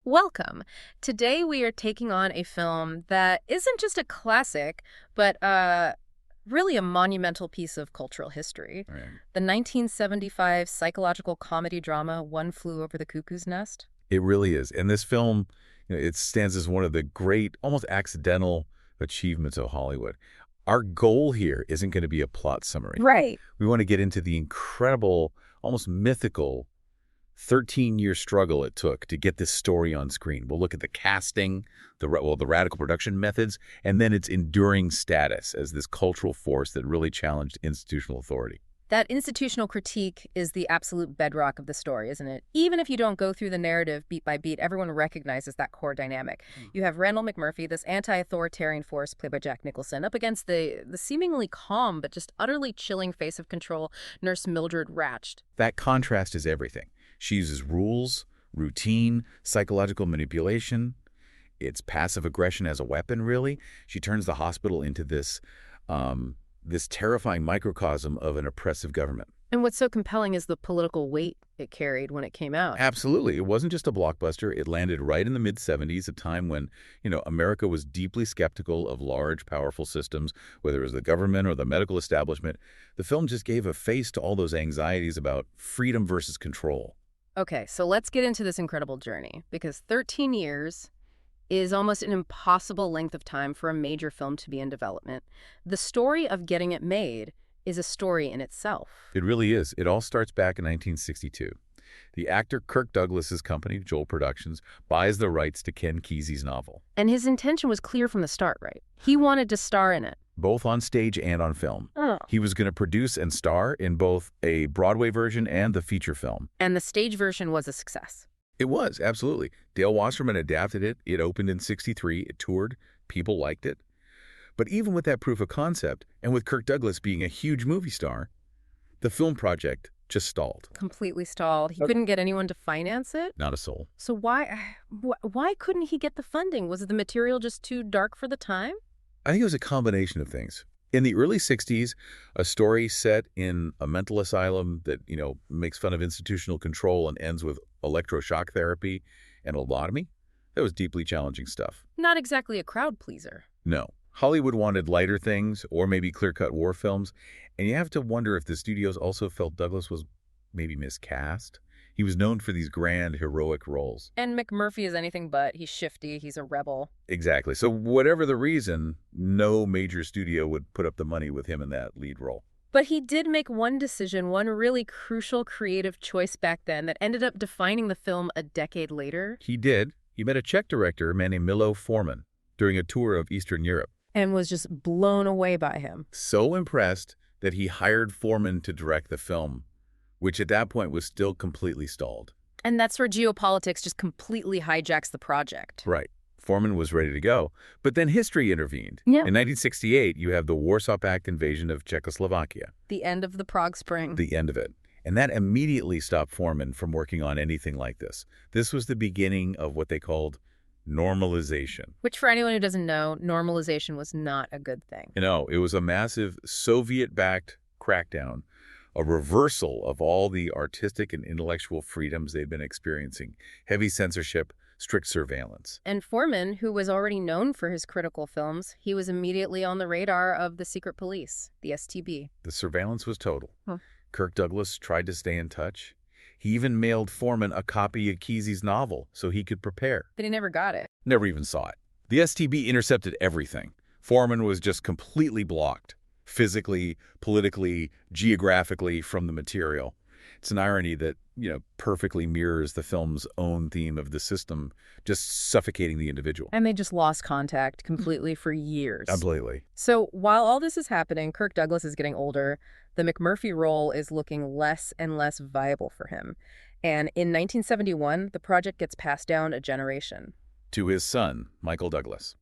Welcome. Today we are taking on a film that isn't just a classic, but really a monumental piece of cultural history. Right. The 1975 psychological comedy drama One Flew Over the Cuckoo's Nest. It really is. And this film, it stands as one of the great, almost accidental achievements of Hollywood. Our goal here isn't going to be a plot summary. Right. We want to get into the incredible, almost mythical 13-year struggle it took to get this story on screen. We'll look at the casting, the radical production methods, and then its enduring status as this cultural force that really challenged institutional authority. That institutional critique is the absolute bedrock of the story, isn't it? Even if you don't go through the narrative beat by beat, everyone recognizes that core dynamic. You have Randall McMurphy, this anti-authoritarian force played by Jack Nicholson, up against the seemingly calm but just utterly chilling face of control, Nurse Mildred Ratched. That contrast is everything. She uses rules, routine, psychological manipulation. It's passive aggression as a weapon, really. She turns the hospital into this terrifying microcosm of an oppressive government. And what's so compelling is the political weight it carried when it came out. Absolutely. It wasn't just a blockbuster. It landed right in the mid-'70s, a time when, America was deeply skeptical of large, powerful systems, whether it was the government or the medical establishment. The film just gave a face to all those anxieties about freedom versus control. Okay, so let's get into this incredible journey, because 13 years is almost an impossible length of time for a major film to be in development. The story of getting it made is a story in itself. It really is. It all starts back in 1962. The actor Kirk Douglas's company, Joel Productions, buys the rights to Ken Kesey's novel. And his intention was clear from the start, right? He wanted to star in it. Both on stage and on film. Oh. He was going to produce and star in both a Broadway version and the feature film. And the stage version was a success. It was, absolutely. Dale Wasserman adapted it. It opened in '63. It toured. People liked it. But even with that proof of concept, and with Kirk Douglas being a huge movie star, the film project just stalled. Completely stalled. He couldn't get anyone to finance it? Not a soul. So why couldn't he get the funding? Was the material just too dark for the time? I think it was a combination of things. In the early '60s, a story set in a mental asylum that, makes fun of institutional control and ends with electroshock therapy and lobotomy, that was deeply challenging stuff. Not exactly a crowd pleaser. No. Hollywood wanted lighter things or maybe clear-cut war films, and you have to wonder if the studios also felt Douglas was maybe miscast. He was known for these grand, heroic roles. And McMurphy is anything but. He's shifty. He's a rebel. Exactly. So whatever the reason, no major studio would put up the money with him in that lead role. But he did make one decision, one really crucial creative choice back then that ended up defining the film a decade later. He did. He met a Czech director, a man named Milos Forman, during a tour of Eastern Europe. And was just blown away by him. So impressed that he hired Forman to direct the film, which at that point was still completely stalled. And that's where geopolitics just completely hijacks the project. Right. Forman was ready to go. But then history intervened. Yeah. In 1968, you have the Warsaw Pact invasion of Czechoslovakia. The end of the Prague Spring. The end of it. And that immediately stopped Forman from working on anything like this. This was the beginning of what they called normalization. Which, for anyone who doesn't know, normalization was not a good thing. It was a massive Soviet-backed crackdown, a reversal of all the artistic and intellectual freedoms they'd been experiencing, heavy censorship, strict surveillance. And Forman, who was already known for his critical films, he was immediately on the radar of the secret police, the STB. The surveillance was total. Huh. Kirk Douglas tried to stay in touch. He even mailed Forman a copy of Kesey's novel so he could prepare. But he never got it. Never even saw it. The STB intercepted everything. Forman was just completely blocked, physically, politically, geographically, from the material. It's an irony that, perfectly mirrors the film's own theme of the system just suffocating the individual. And they just lost contact completely for years. Completely. So while all this is happening, Kirk Douglas is getting older. The McMurphy role is looking less and less viable for him. And in 1971, the project gets passed down a generation. To his son, Michael Douglas.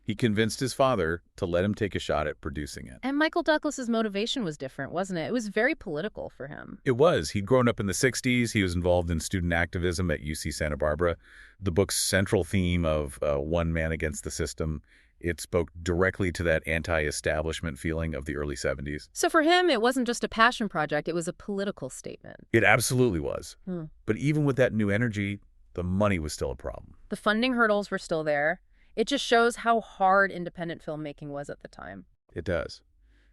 He convinced his father to let him take a shot at producing it. And Michael Douglas's motivation was different, wasn't it? It was very political for him. It was. He'd grown up in the '60s. He was involved in student activism at UC Santa Barbara. The book's central theme of one man against the system, it spoke directly to that anti-establishment feeling of the early '70s. So for him, it wasn't just a passion project. It was a political statement. It absolutely was. But even with that new energy, The money was still a problem. The funding hurdles were still there. It just shows how hard independent filmmaking was at the time. It does.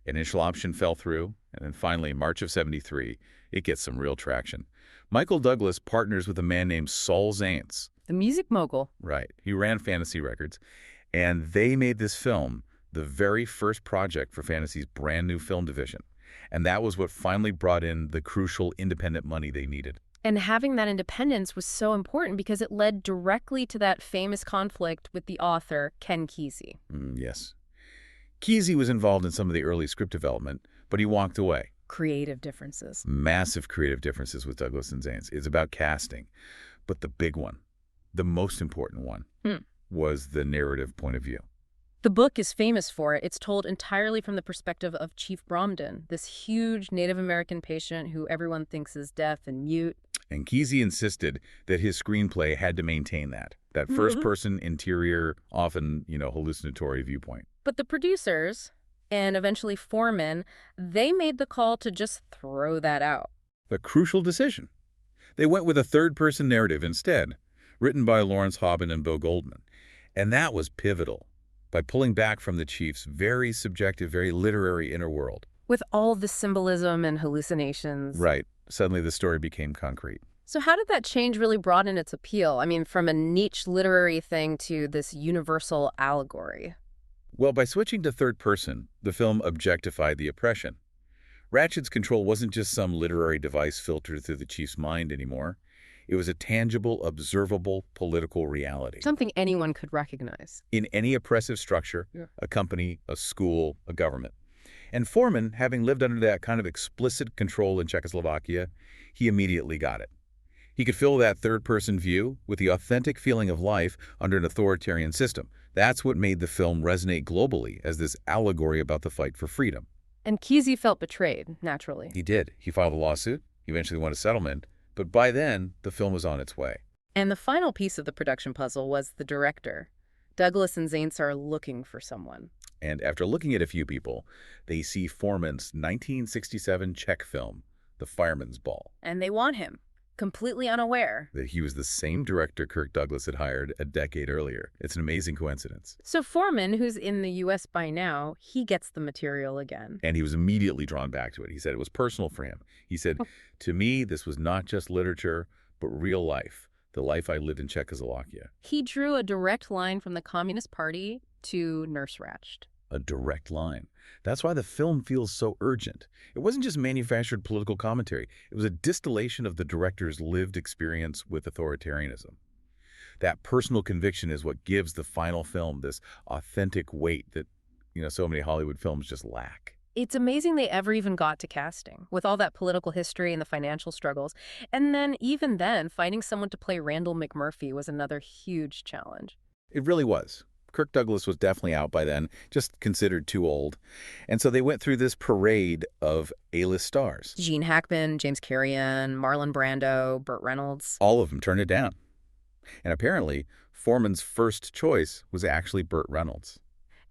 Initial option fell through, and then finally, in March of '73, it gets some real traction. Michael Douglas partners with a man named Saul Zaentz. The music mogul. Right. He ran Fantasy Records, and they made this film the very first project for Fantasy's brand new film division. And that was what finally brought in the crucial independent money they needed. And having that independence was so important because it led directly to that famous conflict with the author, Ken Kesey. Yes. Kesey was involved in some of the early script development, but he walked away. Creative differences. Massive creative differences with Douglas and Zaentz. It's about casting. But the big one, the most important one, was the narrative point of view. The book is famous for it. It's told entirely from the perspective of Chief Bromden, this huge Native American patient who everyone thinks is deaf and mute. And Kesey insisted that his screenplay had to maintain that first-person, interior, often, hallucinatory viewpoint. But the producers, and eventually Forman, they made the call to just throw that out. A crucial decision. They went with a third-person narrative instead, written by Lawrence Hobben and Bo Goldman. And that was pivotal, by pulling back from the Chief's very subjective, very literary inner world. With all the symbolism and hallucinations. Right. Suddenly the story became concrete. So how did that change really broaden its appeal? I mean, from a niche literary thing to this universal allegory. Well, by switching to third person, the film objectified the oppression. Ratchet's control wasn't just some literary device filtered through the Chief's mind anymore. It was a tangible, observable political reality. Something anyone could recognize. In any oppressive structure, a company, a school, a government. And Forman, having lived under that kind of explicit control in Czechoslovakia, he immediately got it. He could fill that third-person view with the authentic feeling of life under an authoritarian system. That's what made the film resonate globally as this allegory about the fight for freedom. And Kesey felt betrayed, naturally. He did. He filed a lawsuit. He eventually won a settlement. But by then, the film was on its way. And the final piece of the production puzzle was the director. Douglas and Zaentz are looking for someone. And after looking at a few people, they see Forman's 1967 Czech film, The Fireman's Ball. And they want him, completely unaware that he was the same director Kirk Douglas had hired a decade earlier. It's an amazing coincidence. So Forman, who's in the U.S. by now, he gets the material again. And he was immediately drawn back to it. He said it was personal for him. He said, to me, this was not just literature, but real life, the life I lived in Czechoslovakia. He drew a direct line from the Communist Party to Nurse Ratched. A direct line. That's why the film feels so urgent. It wasn't just manufactured political commentary. It was a distillation of the director's lived experience with authoritarianism. That personal conviction is what gives the final film this authentic weight that, so many Hollywood films just lack. It's amazing they ever even got to casting, with all that political history and the financial struggles. And then, even then, finding someone to play Randall McMurphy was another huge challenge. It really was. Kirk Douglas was definitely out by then, just considered too old. And so they went through this parade of A-list stars. Gene Hackman, James Carrion, Marlon Brando, Burt Reynolds. All of them turned it down. And apparently, Forman's first choice was actually Burt Reynolds.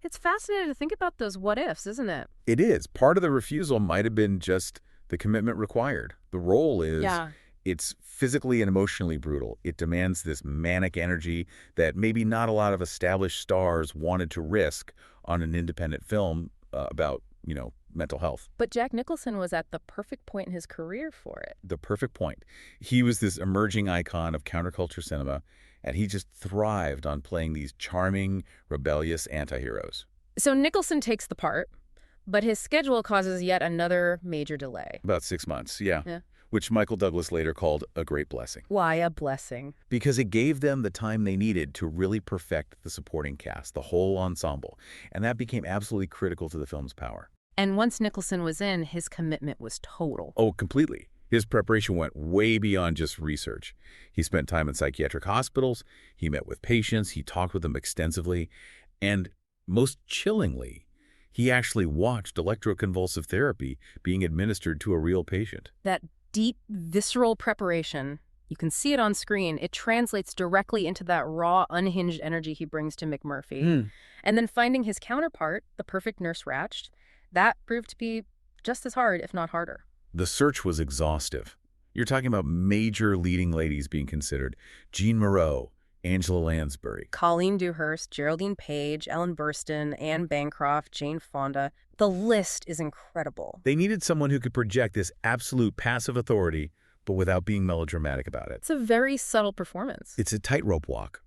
It's fascinating to think about those what-ifs, isn't it? It is. Part of the refusal might have been just the commitment required. The role is... It's physically and emotionally brutal. It demands this manic energy that maybe not a lot of established stars wanted to risk on an independent film about, mental health. But Jack Nicholson was at the perfect point in his career for it. The perfect point. He was this emerging icon of counterculture cinema, and he just thrived on playing these charming, rebellious anti-heroes. So Nicholson takes the part, but his schedule causes yet another major delay. About 6 months, yeah. Which Michael Douglas later called a great blessing. Why a blessing? Because it gave them the time they needed to really perfect the supporting cast, the whole ensemble. And that became absolutely critical to the film's power. And once Nicholson was in, his commitment was total. Oh, completely. His preparation went way beyond just research. He spent time in psychiatric hospitals, he met with patients, he talked with them extensively, and most chillingly, he actually watched electroconvulsive therapy being administered to a real patient. That deep, visceral preparation, you can see it on screen, it translates directly into that raw, unhinged energy he brings to McMurphy. And then finding his counterpart, the perfect Nurse Ratched, that proved to be just as hard, if not harder. The search was exhaustive. You're talking about major leading ladies being considered. Jean Moreau, Angela Lansbury. Colleen Dewhurst, Geraldine Page, Ellen Burstyn, Anne Bancroft, Jane Fonda. The list is incredible. They needed someone who could project this absolute passive authority, but without being melodramatic about it. It's a very subtle performance. It's a tightrope walk.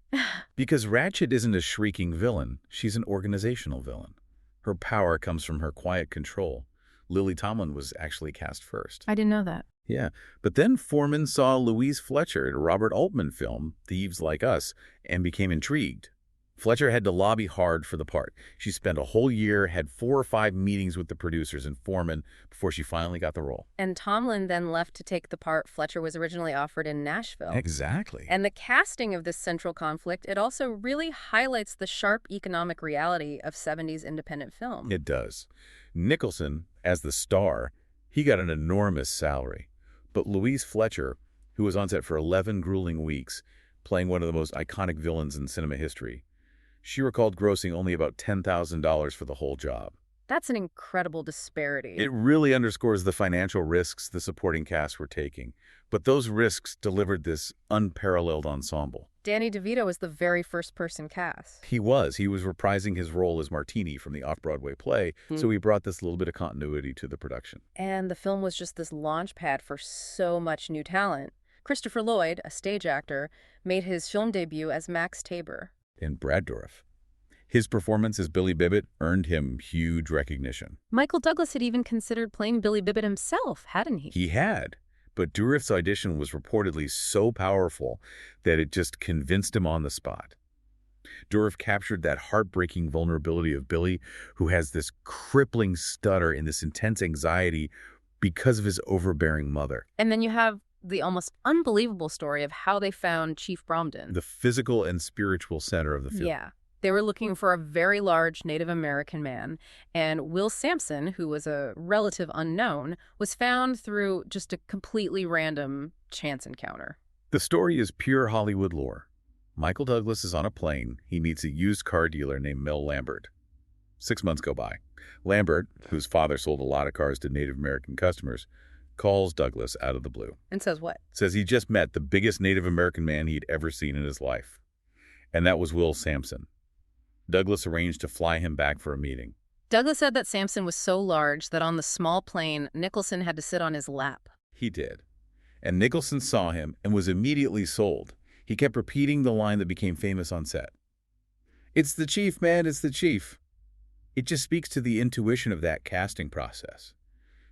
Because Ratched isn't a shrieking villain, she's an organizational villain. Her power comes from her quiet control. Lily Tomlin was actually cast first. I didn't know that. Yeah, but then Forman saw Louise Fletcher in a Robert Altman film, Thieves Like Us, and became intrigued. Fletcher had to lobby hard for the part. She spent a whole year, had 4 or 5 meetings with the producers and Forman before she finally got the role. And Tomlin then left to take the part Fletcher was originally offered in Nashville. Exactly. And the casting of this central conflict, it also really highlights the sharp economic reality of 70s independent film. It does. Nicholson, as the star, he got an enormous salary. But Louise Fletcher, who was on set for 11 grueling weeks, playing one of the most iconic villains in cinema history, she recalled grossing only about $10,000 for the whole job. That's an incredible disparity. It really underscores the financial risks the supporting cast were taking. But those risks delivered this unparalleled ensemble. Danny DeVito was the very first person cast. He was reprising his role as Martini from the off-Broadway play, so he brought this little bit of continuity to the production. And the film was just this launch pad for so much new talent. Christopher Lloyd, a stage actor, made his film debut as Max Tabor. In Brad Dourif. His performance as Billy Bibbit earned him huge recognition. Michael Douglas had even considered playing Billy Bibbit himself, hadn't he? He had, but Dourif's audition was reportedly so powerful that it just convinced him on the spot. Dourif captured that heartbreaking vulnerability of Billy, who has this crippling stutter and this intense anxiety because of his overbearing mother. And then you have the almost unbelievable story of how they found Chief Bromden. The physical and spiritual center of the film. Yeah. They were looking for a very large Native American man, and Will Sampson, who was a relative unknown, was found through just a completely random chance encounter. The story is pure Hollywood lore. Michael Douglas is on a plane. He meets a used car dealer named Mel Lambert. 6 months go by. Lambert, whose father sold a lot of cars to Native American customers, calls Douglas out of the blue. And says what? Says he just met the biggest Native American man he'd ever seen in his life. And that was Will Sampson. Douglas arranged to fly him back for a meeting. Douglas said that Sampson was so large that on the small plane, Nicholson had to sit on his lap. He did. And Nicholson saw him and was immediately sold. He kept repeating the line that became famous on set. "It's the chief, man, it's the chief." It just speaks to the intuition of that casting process,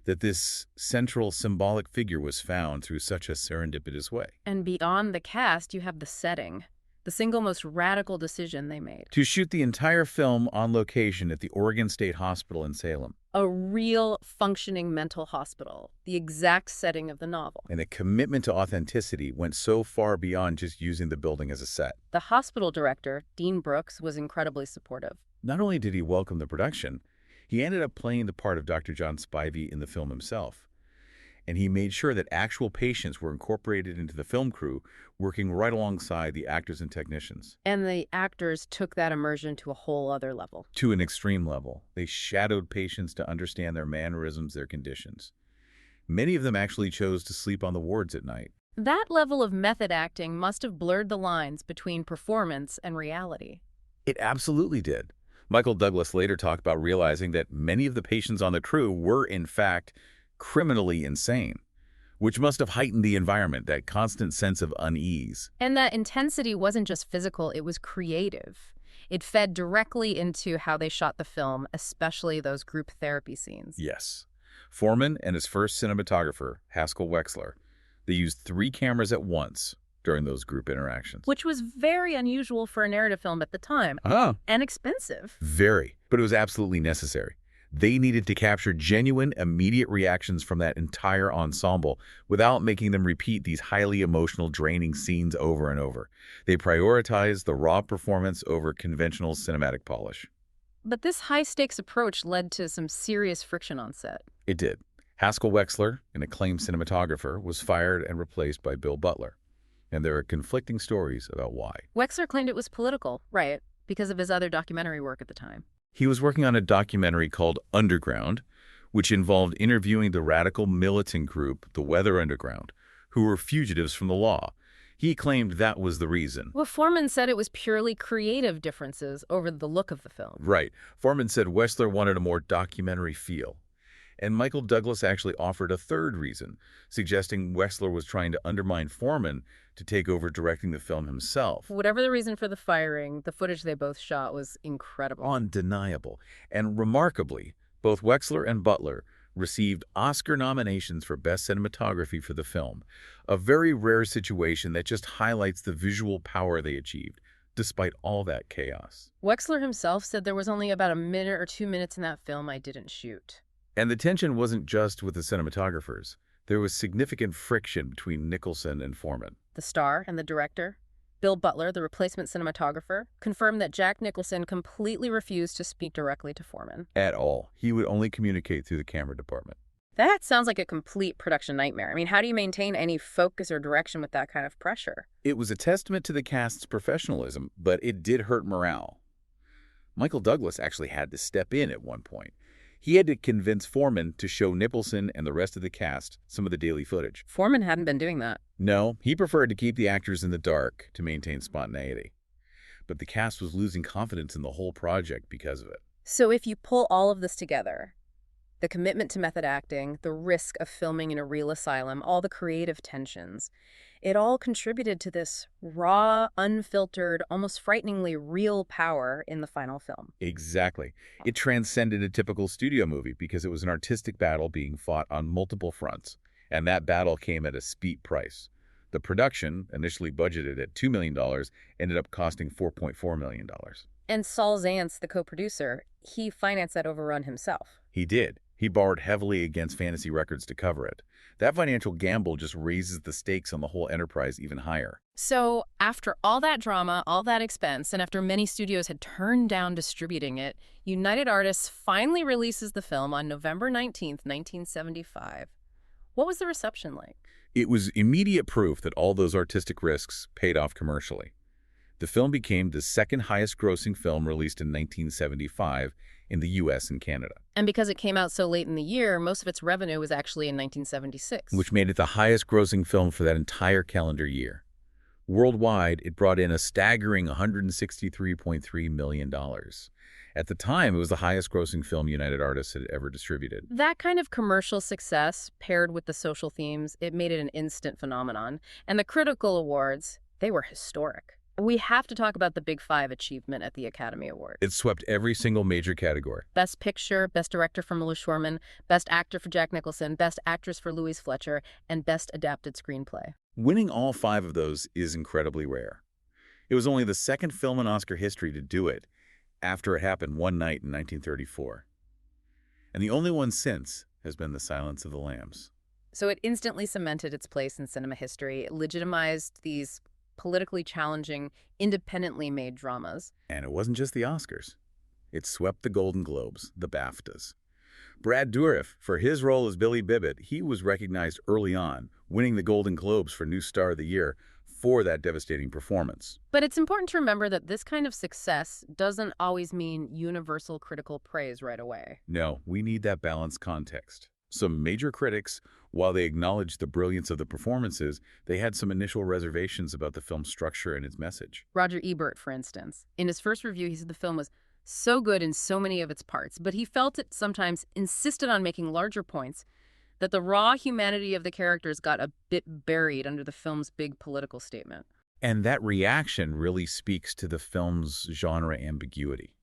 that this central symbolic figure was found through such a serendipitous way. And beyond the cast, you have the setting, the single most radical decision they made. To shoot the entire film on location at the Oregon State Hospital in Salem. A real functioning mental hospital, the exact setting of the novel. And the commitment to authenticity went so far beyond just using the building as a set. The hospital director, Dean Brooks, was incredibly supportive. Not only did he welcome the production, he ended up playing the part of Dr. John Spivey in the film himself. And he made sure that actual patients were incorporated into the film crew, working right alongside the actors and technicians. And the actors took that immersion to a whole other level. To an extreme level. They shadowed patients to understand their mannerisms, their conditions. Many of them actually chose to sleep on the wards at night. That level of method acting must have blurred the lines between performance and reality. It absolutely did. Michael Douglas later talked about realizing that many of the patients on the crew were, in fact, criminally insane, which must have heightened the environment, that constant sense of unease. And that intensity wasn't just physical, it was creative. It fed directly into how they shot the film, especially those group therapy scenes. Yes. Forman and his first cinematographer, Haskell Wexler, they used 3 cameras at once during those group interactions. Which was very unusual for a narrative film at the time. And expensive. Very. But it was absolutely necessary. They needed to capture genuine, immediate reactions from that entire ensemble without making them repeat these highly emotional, draining scenes over and over. They prioritized the raw performance over conventional cinematic polish. But this high-stakes approach led to some serious friction on set. It did. Haskell Wexler, an acclaimed cinematographer, was fired and replaced by Bill Butler. And there are conflicting stories about why. Wexler claimed it was political, right, because of his other documentary work at the time. He was working on a documentary called Underground, which involved interviewing the radical militant group, the Weather Underground, who were fugitives from the law. He claimed that was the reason. Well, Forman said it was purely creative differences over the look of the film. Right. Forman said Wexler wanted a more documentary feel. And Michael Douglas actually offered a third reason, suggesting Wexler was trying to undermine Forman to take over directing the film himself. Whatever the reason for the firing, the footage they both shot was incredible. Undeniable. And remarkably, both Wexler and Butler received Oscar nominations for Best Cinematography for the film, a very rare situation that just highlights the visual power they achieved, despite all that chaos. Wexler himself said there was only about a minute or 2 minutes in that film I didn't shoot. And the tension wasn't just with the cinematographers. There was significant friction between Nicholson and Forman. The star and the director, Bill Butler, the replacement cinematographer, confirmed that Jack Nicholson completely refused to speak directly to Forman. At all. He would only communicate through the camera department. That sounds like a complete production nightmare. I mean, how do you maintain any focus or direction with that kind of pressure? It was a testament to the cast's professionalism, but it did hurt morale. Michael Douglas actually had to step in at one point. He had to convince Forman to show Nicholson and the rest of the cast some of the daily footage. Forman hadn't been doing that. No, he preferred to keep the actors in the dark to maintain spontaneity. But the cast was losing confidence in the whole project because of it. So if you pull all of this together, the commitment to method acting, the risk of filming in a real asylum, all the creative tensions, it all contributed to this raw, unfiltered, almost frighteningly real power in the final film. Exactly. It transcended a typical studio movie because it was an artistic battle being fought on multiple fronts, and that battle came at a steep price. The production, initially budgeted at $2 million, ended up costing $4.4 million. And Saul Zaentz, the co-producer, he financed that overrun himself. He did. He borrowed heavily against Fantasy Records to cover it. That financial gamble just raises the stakes on the whole enterprise even higher. So after all that drama, all that expense, and after many studios had turned down distributing it, United Artists finally releases the film on November 19th, 1975. What was the reception like? It was immediate proof that all those artistic risks paid off commercially. The film became the second highest grossing film released in 1975 in the U.S. and Canada. And because it came out so late in the year, most of its revenue was actually in 1976. Which made it the highest grossing film for that entire calendar year. Worldwide, it brought in a staggering $163.3 million. At the time, it was the highest grossing film United Artists had ever distributed. That kind of commercial success, paired with the social themes, it made it an instant phenomenon. And the critical awards, they were historic. We have to talk about the Big Five achievement at the Academy Award. It swept every single major category. Best Picture, Best Director for Milos Forman, Best Actor for Jack Nicholson, Best Actress for Louise Fletcher, and Best Adapted Screenplay. Winning all 5 of those is incredibly rare. It was only the second film in Oscar history to do it, after it happened one night in 1934. And the only one since has been The Silence of the Lambs. So it instantly cemented its place in cinema history. It legitimized these politically challenging, independently made dramas. And it wasn't just the Oscars. It swept the Golden Globes, the BAFTAs. Brad Dourif, for his role as Billy Bibbit, he was recognized early on, winning the Golden Globes for New Star of the Year for that devastating performance. But it's important to remember that this kind of success doesn't always mean universal critical praise right away. No, we need that balanced context. Some major critics, while they acknowledged the brilliance of the performances, they had some initial reservations about the film's structure and its message. Roger Ebert, for instance. In his first review, he said the film was so good in so many of its parts, but he felt it sometimes insisted on making larger points, that the raw humanity of the characters got a bit buried under the film's big political statement. And that reaction really speaks to the film's genre ambiguity.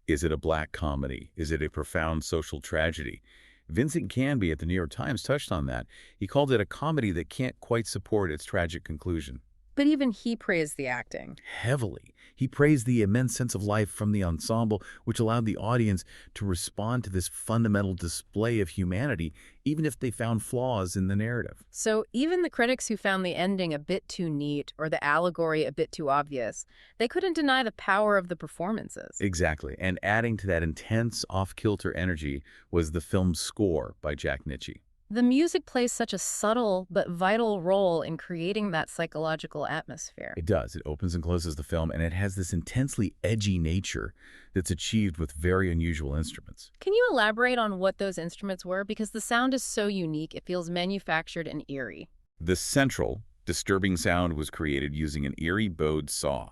Is it a black comedy? Is it a profound social tragedy? Vincent Canby at the New York Times touched on that. He called it a comedy that can't quite support its tragic conclusion. But even he praised the acting. Heavily. He praised the immense sense of life from the ensemble, which allowed the audience to respond to this fundamental display of humanity, even if they found flaws in the narrative. So even the critics who found the ending a bit too neat or the allegory a bit too obvious, they couldn't deny the power of the performances. Exactly. And adding to that intense, off-kilter energy was the film's score by Jack Nicholson. The music plays such a subtle but vital role in creating that psychological atmosphere. It does. It opens and closes the film, and it has this intensely edgy nature that's achieved with very unusual instruments. Can you elaborate on what those instruments were? Because the sound is so unique, it feels manufactured and eerie. The central, disturbing sound was created using an eerie bowed saw,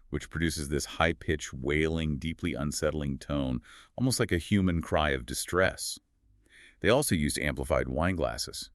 which produces this high-pitched, wailing, deeply unsettling tone, almost like a human cry of distress. They also used amplified wine glasses.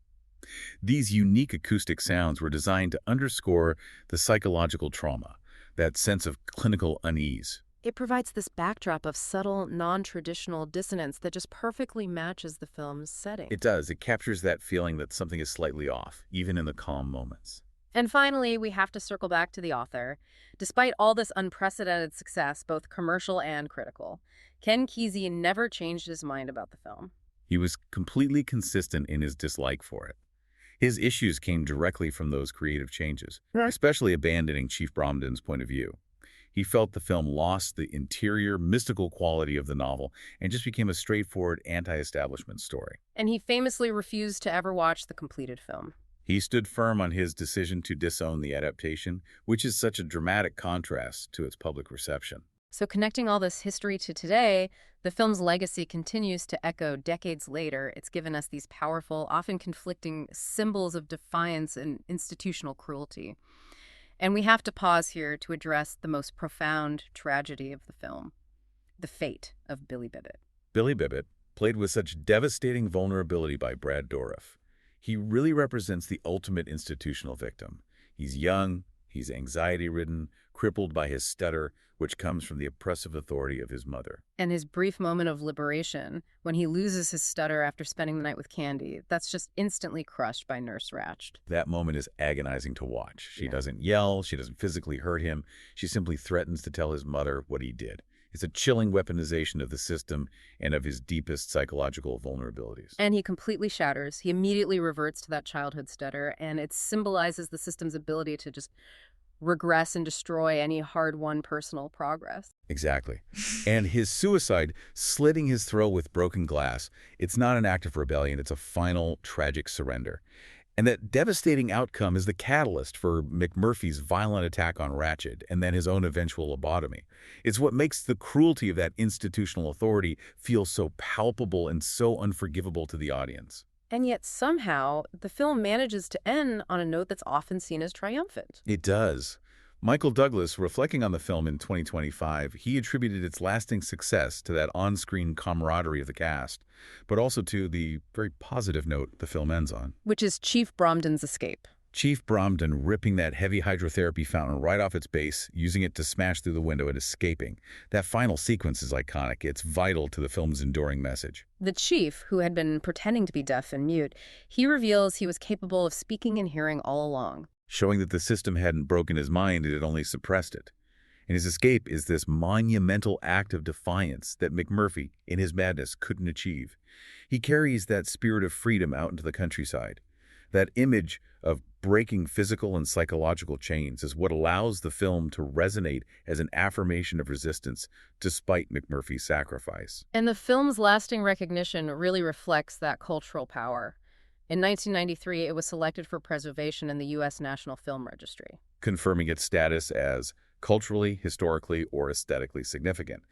These unique acoustic sounds were designed to underscore the psychological trauma, that sense of clinical unease. It provides this backdrop of subtle, non-traditional dissonance that just perfectly matches the film's setting. It does. It captures that feeling that something is slightly off, even in the calm moments. And finally, we have to circle back to the author. Despite all this unprecedented success, both commercial and critical, Ken Kesey never changed his mind about the film. He was completely consistent in his dislike for it. His issues came directly from those creative changes, especially abandoning Chief Bromden's point of view. He felt the film lost the interior, mystical quality of the novel and just became a straightforward anti-establishment story. And he famously refused to ever watch the completed film. He stood firm on his decision to disown the adaptation, which is such a dramatic contrast to its public reception. So connecting all this history to today, the film's legacy continues to echo decades later. It's given us these powerful, often conflicting symbols of defiance and institutional cruelty. And we have to pause here to address the most profound tragedy of the film, the fate of Billy Bibbit. Billy Bibbit, played with such devastating vulnerability by Brad Dourif. He really represents the ultimate institutional victim. He's young, he's anxiety-ridden, crippled by his stutter, which comes from the oppressive authority of his mother. And his brief moment of liberation, when he loses his stutter after spending the night with Candy, that's just instantly crushed by Nurse Ratched. That moment is agonizing to watch. She doesn't yell, she doesn't physically hurt him, she simply threatens to tell his mother what he did. It's a chilling weaponization of the system and of his deepest psychological vulnerabilities. And he completely shatters. He immediately reverts to that childhood stutter, and it symbolizes the system's ability to just regress and destroy any hard-won personal progress. Exactly. And his suicide, slitting his throat with broken glass, it's not an act of rebellion, it's a final, tragic surrender. And that devastating outcome is the catalyst for McMurphy's violent attack on Ratched and then his own eventual lobotomy. It's what makes the cruelty of that institutional authority feel so palpable and so unforgivable to the audience. And yet somehow, the film manages to end on a note that's often seen as triumphant. It does. Michael Douglas, reflecting on the film in 2025, he attributed its lasting success to that on-screen camaraderie of the cast, but also to the very positive note the film ends on. Which is Chief Bromden's escape. Chief Bromden ripping that heavy hydrotherapy fountain right off its base, using it to smash through the window and escaping. That final sequence is iconic. It's vital to the film's enduring message. The chief, who had been pretending to be deaf and mute, he reveals he was capable of speaking and hearing all along, showing that the system hadn't broken his mind, it had only suppressed it. And his escape is this monumental act of defiance that McMurphy, in his madness, couldn't achieve. He carries that spirit of freedom out into the countryside. That image of breaking physical and psychological chains is what allows the film to resonate as an affirmation of resistance despite McMurphy's sacrifice. And the film's lasting recognition really reflects that cultural power. In 1993, it was selected for preservation in the U.S. National Film Registry, confirming its status as culturally, historically, or aesthetically significant.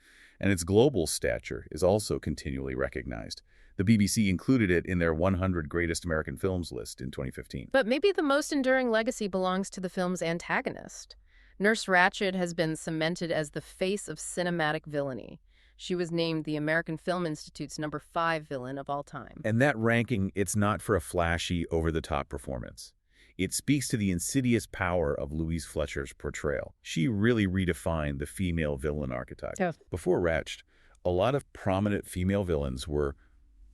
And its global stature is also continually recognized. The BBC included it in their 100 Greatest American Films list in 2015. But maybe the most enduring legacy belongs to the film's antagonist. Nurse Ratched has been cemented as the face of cinematic villainy. She was named the American Film Institute's #5 villain of all time. And that ranking, it's not for a flashy, over-the-top performance. It speaks to the insidious power of Louise Fletcher's portrayal. She really redefined the female villain archetype. Yeah. Before Ratched, a lot of prominent female villains were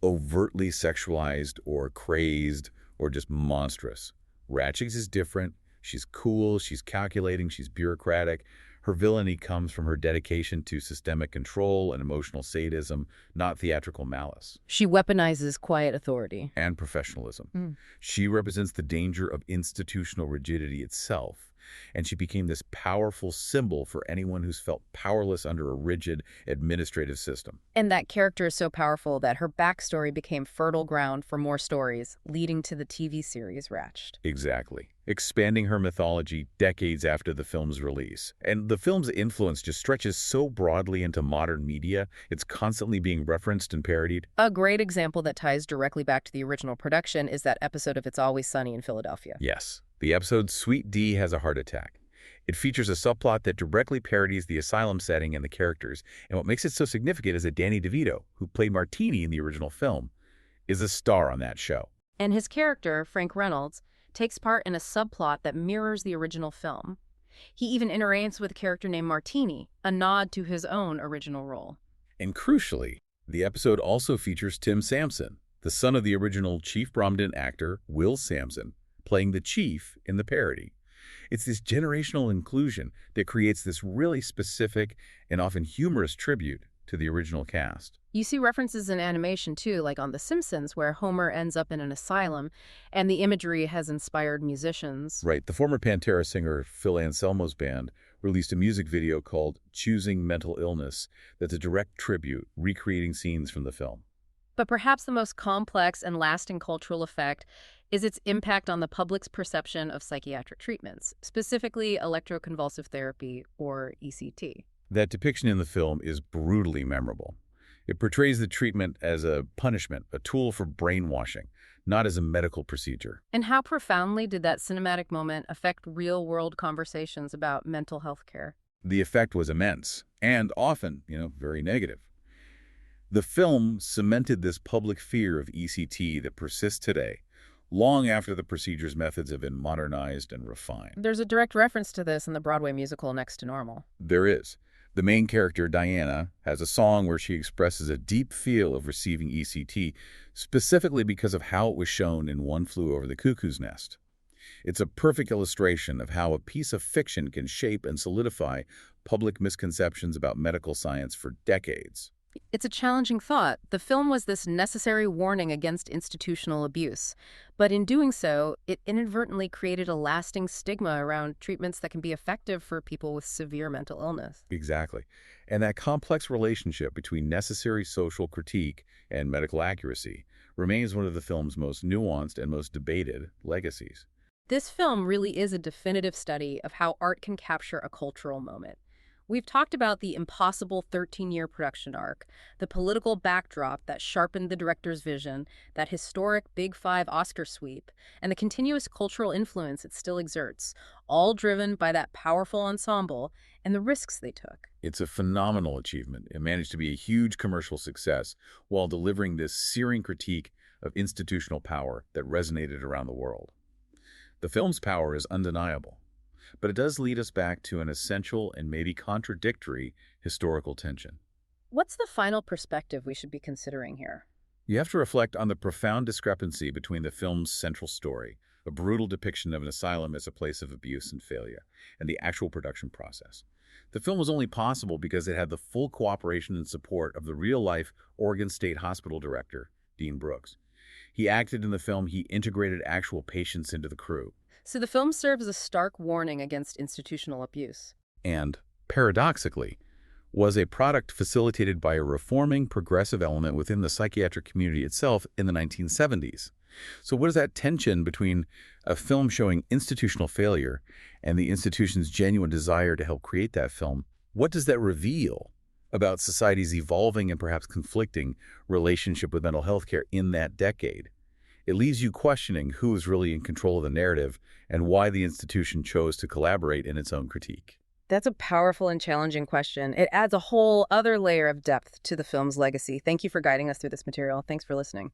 overtly sexualized or crazed or just monstrous. Ratched is different. She's cool, she's calculating, she's bureaucratic. Her villainy comes from her dedication to systemic control and emotional sadism, not theatrical malice. She weaponizes quiet authority. And professionalism. She represents the danger of institutional rigidity itself. and she became this powerful symbol for anyone who's felt powerless under a rigid administrative system. And that character is so powerful that her backstory became fertile ground for more stories, leading to the TV series Ratched. Exactly. Expanding her mythology decades after the film's release. And the film's influence just stretches so broadly into modern media, it's constantly being referenced and parodied. A great example that ties directly back to the original production is that episode of It's Always Sunny in Philadelphia. Yes. The episode Sweet D Has a Heart Attack. It features a subplot that directly parodies the asylum setting and the characters, and what makes it so significant is that Danny DeVito, who played Martini in the original film, is a star on that show. And his character, Frank Reynolds, takes part in a subplot that mirrors the original film. He even interacts with a character named Martini, a nod to his own original role. And crucially, the episode also features Tim Sampson, the son of the original Chief Bromden actor Will Sampson, playing the chief in the parody. It's this generational inclusion that creates this really specific and often humorous tribute to the original cast. You see references in animation, too, like on The Simpsons, where Homer ends up in an asylum, and the imagery has inspired musicians. Right. The former Pantera singer Phil Anselmo's band released a music video called Choosing Mental Illness that's a direct tribute, recreating scenes from the film. But perhaps the most complex and lasting cultural effect is its impact on the public's perception of psychiatric treatments, specifically electroconvulsive therapy, or ECT. That depiction in the film is brutally memorable. It portrays the treatment as a punishment, a tool for brainwashing, not as a medical procedure. And how profoundly did that cinematic moment affect real-world conversations about mental health care? The effect was immense, and often, very negative. The film cemented this public fear of ECT that persists today, long after the procedure's methods have been modernized and refined. There's a direct reference to this in the Broadway musical Next to Normal. There is. The main character, Diana, has a song where she expresses a deep feel of receiving ECT, specifically because of how it was shown in One Flew Over the Cuckoo's Nest. It's a perfect illustration of how a piece of fiction can shape and solidify public misconceptions about medical science for decades. It's a challenging thought. The film was this necessary warning against institutional abuse, but in doing so, it inadvertently created a lasting stigma around treatments that can be effective for people with severe mental illness. Exactly. And that complex relationship between necessary social critique and medical accuracy remains one of the film's most nuanced and most debated legacies. This film really is a definitive study of how art can capture a cultural moment. We've talked about the impossible 13-year production arc, the political backdrop that sharpened the director's vision, that historic Big Five Oscar sweep, and the continuous cultural influence it still exerts, all driven by that powerful ensemble and the risks they took. It's a phenomenal achievement. It managed to be a huge commercial success while delivering this searing critique of institutional power that resonated around the world. The film's power is undeniable. But it does lead us back to an essential and maybe contradictory historical tension. What's the final perspective we should be considering here? You have to reflect on the profound discrepancy between the film's central story, a brutal depiction of an asylum as a place of abuse and failure, and the actual production process. The film was only possible because it had the full cooperation and support of the real-life Oregon State Hospital director, Dean Brooks. He acted in the film, he integrated actual patients into the crew. So the film serves as a stark warning against institutional abuse. And, paradoxically, was a product facilitated by a reforming, progressive element within the psychiatric community itself in the 1970s. So what is that tension between a film showing institutional failure and the institution's genuine desire to help create that film? What does that reveal about society's evolving and perhaps conflicting relationship with mental health care in that decade? It leaves you questioning who is really in control of the narrative and why the institution chose to collaborate in its own critique. That's a powerful and challenging question. It adds a whole other layer of depth to the film's legacy. Thank you for guiding us through this material. Thanks for listening.